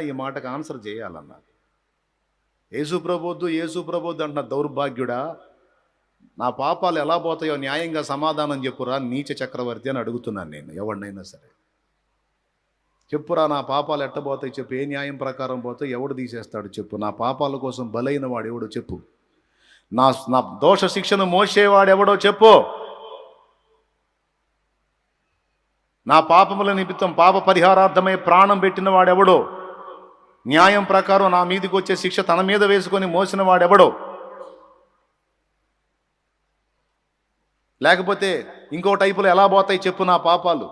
ఈ మాటకు ఆన్సర్ చేయాలన్నారు. యేసు ప్రభొద్దు యేసు ప్రభొద్దు అంటున్న దౌర్భాగ్యుడా, నా పాపాలు ఎలా పోతాయో న్యాయంగా సమాధానం చెప్పురా నీచ చక్రవర్తి అని అడుగుతున్నాను నేను ఎవడినైనా సరే. చెప్పురా నా పాపాలు ఎట్టబోతాయి చెప్పు, ఏ న్యాయం ప్రకారం పోతాయి, ఎవడు తీసేస్తాడు చెప్పు, నా పాపాల కోసం బలైన వాడు ఎవడో చెప్పు, నా నా దోష శిక్షను మోసేవాడు ఎవడో చెప్పు, నా పాపముల నిమిత్తం పాప పరిహారార్థమై ప్రాణం పెట్టిన వాడెవడో, న్యాయం ప్రకారం నా మీదకి వచ్చే శిక్ష తన మీద వేసుకొని మోసిన వాడెవడో, లేకపోతే ఇంకో టైపులో ఎలా పోతాయి చెప్పు నా పాపాలు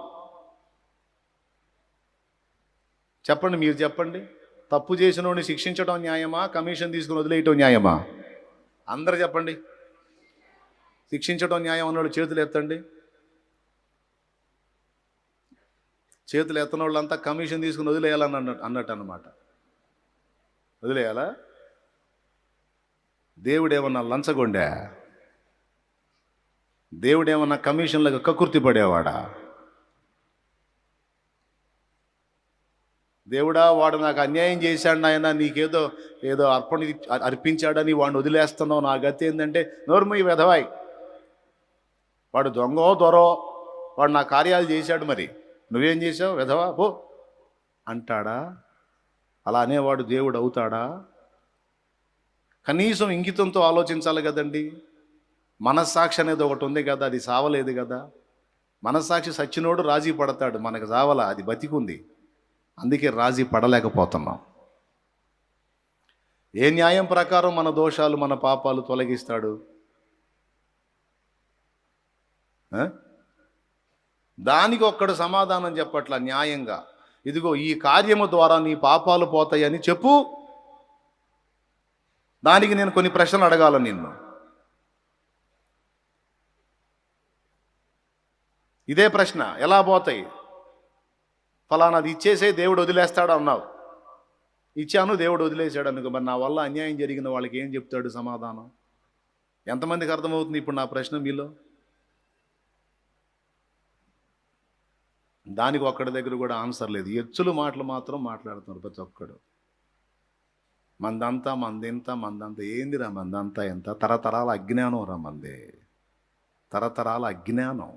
చెప్పండి, మీరు చెప్పండి. తప్పు చేసినోడిని శిక్షించడం న్యాయమా, కమిషన్ తీసుకుని వదిలేయటం న్యాయమా? అందరూ చెప్పండి. శిక్షించడం న్యాయం అన్నోళ్ళు చేతులు ఎత్తండి. చేతులు ఎత్తన వాళ్ళంతా కమిషన్ తీసుకుని వదిలేయాలని అన్నట్టు అన్నమాట. వదిలేయాలా? దేవుడేమన్నా లంచగొండా? దేవుడేమన్నా కమిషన్లకు కకుర్తి పడేవాడా? దేవుడా వాడు నాకు అన్యాయం చేశాడు నాయన, నీకేదో ఏదో అర్పించాడని వాడిని వదిలేస్తున్నావు, నా గతి ఏంటంటే నోర్మయ్య వెధవాయ్, వాడు దొంగో దొరో, వాడు నా కార్యాలు చేశాడు, మరి నువ్వేం చేసావు వెధవా పో అంటాడా? అలా అనేవాడు దేవుడు అవుతాడా? కనీసం ఇంగితంతో ఆలోచించాలి కదండి. మనస్సాక్షి అనేది ఒకటి ఉంది కదా, అది సావలేదు కదా. మనస్సాక్షి సచ్చినోడు రాజీ పడతాడు, మనకు సావలా, అది బతికుంది, అందుకే రాజీ పడలేకపోతున్నాం. ఏ న్యాయం ప్రకారం మన దోషాలు మన పాపాలు తొలగిస్తాడు? దానికి ఒక్కడు సమాధానం చెప్పట్ల న్యాయంగా. ఇదిగో ఈ కార్యము ద్వారా నీ పాపాలు పోతాయని చెప్పు. దానికి నేను కొన్ని ప్రశ్నలు అడగాల నిన్ను. ఇదే ప్రశ్న, ఎలా పోతాయి? ఫలానాది ఇచ్చేసే దేవుడు వదిలేస్తాడు అన్నావు, ఇచ్చాను దేవుడు వదిలేశాడు అనుకో, మరి నా వల్ల అన్యాయం జరిగిన వాళ్ళకి ఏం చెప్తాడు సమాధానం? ఎంతమందికి అర్థమవుతుంది ఇప్పుడు నా ప్రశ్న మీలో? దానికి ఒక్కడి దగ్గర కూడా ఆన్సర్ లేదు. ఎచ్చులు మాటలు మాత్రం మాట్లాడుతున్నారు ప్రతి ఒక్కడు. మందంతా మందింత మందంతా ఏందిరా మందంతా ఎంత? తరతరాల అజ్ఞానం రా మందే, తరతరాల అజ్ఞానం.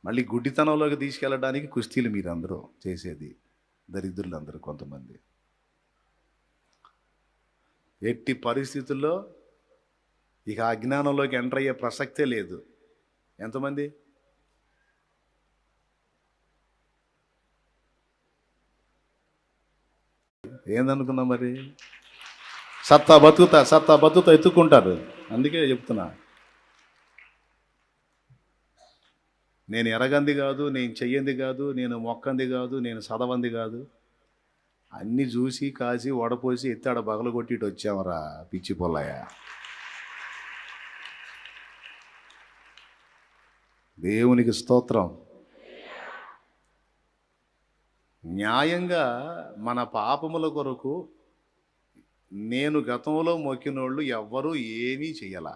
మళ్ళీ గుడ్డితనంలోకి తీసుకెళ్ళడానికి కుస్తీలు మీరందరూ చేసేది, దరిద్రులందరూ కొంతమంది. ఎట్టి పరిస్థితుల్లో ఇక అజ్ఞానంలోకి ఎంటర్ అయ్యే ప్రసక్తే లేదు. ఎంతమంది? ఏందనుకున్నా మరి? సత్తా బతుకుతా ఎత్తుకుంటారు. అందుకే చెప్తున్నా, నేను ఎరగంది కాదు, నేను చెయ్యంది కాదు, నేను మొక్కంది కాదు, నేను చదవంది కాదు, అన్నీ చూసి కాసి వడపోసి ఎత్తాడ బగలు కొట్టి వచ్చామరా పిచ్చి పొల్లయ్య. దేవునికి స్తోత్రం. న్యాయంగా మన పాపముల కొరకు నేను గతంలో మొక్కినోళ్ళు ఎవ్వరూ ఏమీ చెయ్యాల.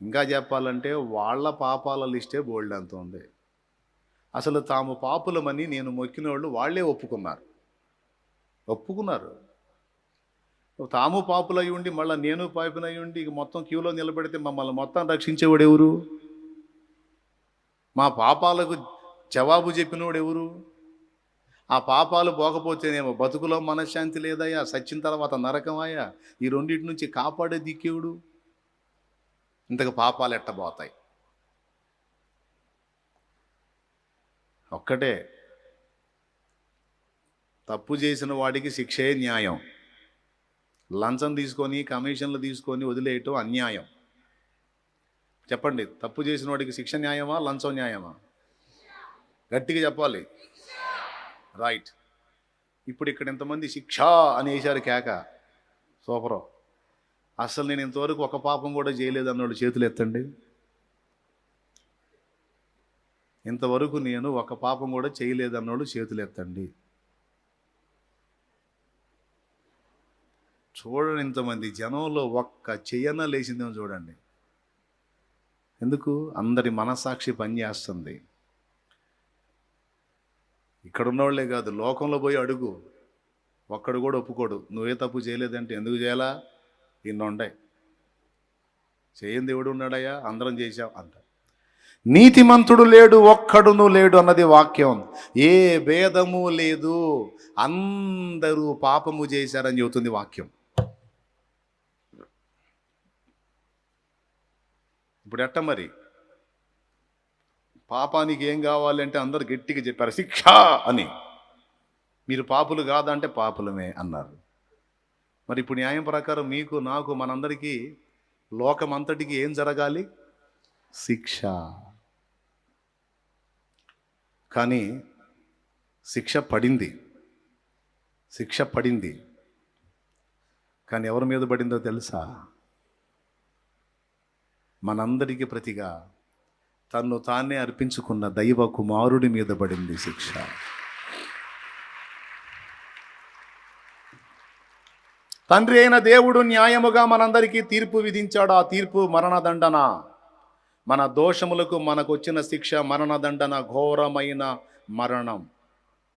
ఇంకా చెప్పాలంటే వాళ్ళ పాపాల లిస్టే బోల్డ్ అంత ఉంది. అసలు తాము పాపులమని నేను మొక్కిన వాళ్ళు వాళ్ళే ఒప్పుకున్నారు. తాము పాపులై ఉండి మళ్ళీ నేను పాపినై ఉండి ఇక మొత్తం క్యూలో నిలబెడితే మమ్మల్ని మొత్తం రక్షించేవాడు ఎవరు? మా పాపాలకు జవాబు చెప్పినవాడు ఎవరు? ఆ పాపాలు పోకపోతేనేమో బతుకులో మనశ్శాంతి లేదయ్యా, సచ్చిన తర్వాత నరకమయ్యా, ఈ రెండింటి నుంచి కాపాడే దిక్కేవుడు. ఇంతకు పాపాలు ఎట్టబోతాయి? ఒక్కటే, తప్పు చేసిన వాడికి శిక్షే న్యాయం. లంచం తీసుకొని కమిషన్లు తీసుకొని వదిలేయటం అన్యాయం. చెప్పండి, తప్పు చేసిన వాడికి శిక్ష న్యాయమా, లంచం న్యాయమా? గట్టిగా చెప్పాలి. రైట్. ఇప్పుడు ఇక్కడ ఎంతమంది శిక్ష అని వేశారు కేక? సూపరు. అసలు నేను ఇంతవరకు ఒక పాపం కూడా చేయలేదు అన్నోళ్ళు చేతులు ఎత్తండి. ఇంతవరకు నేను ఒక పాపం కూడా చేయలేదు అన్నోళ్ళు చేతులు ఎత్తండి. చూడండి, ఇంతమంది జనంలో ఒక్క చెయ్యన లేచిందేమో చూడండి. ఎందుకు? అందరి మనస్సాక్షి పనిచేస్తుంది. ఇక్కడ ఉన్నవాళ్లే కాదు, లోకంలో పోయి అడుగు, ఒక్కడు కూడా ఒప్పుకోడు. నువ్వే తప్పు చేయలేదంటే ఎందుకు చేయాలా, ఇన్నుండే చేయని దేవుడు ఉన్నాడయ్యా, అందరం చేశాం అంట. నీతిమంతుడు లేడు, ఒక్కడును లేడు అన్నది వాక్యం. ఏ భేదము లేదు, అందరూ పాపము చేశారని చెబుతుంది వాక్యం. ఇప్పుడు ఎట్ట మరి, పాపానికి ఏం కావాలంటే అందరు గట్టిగా చెప్పారు శిక్ష అని. మీరు పాపులు కాదంటే పాపులమే అన్నారు. మరి ఇప్పుడు న్యాయం ప్రకారం మీకు, నాకు, మనందరికీ, లోకమంతటికి ఏం జరగాలి? శిక్ష. కానీ శిక్ష పడింది, శిక్ష పడింది. కానీ ఎవరి మీద పడిందో తెలుసా? మనందరికీ ప్రతిగా తన్ను తానే అర్పించుకున్న దైవ కుమారుడి మీద పడింది శిక్ష. తండ్రి అయిన దేవుడు న్యాయముగా మనందరికీ తీర్పు విధించాడు. ఆ తీర్పు మరణదండన. మన దోషములకు మనకు వచ్చిన శిక్ష మరణదండన, ఘోరమైన మరణం.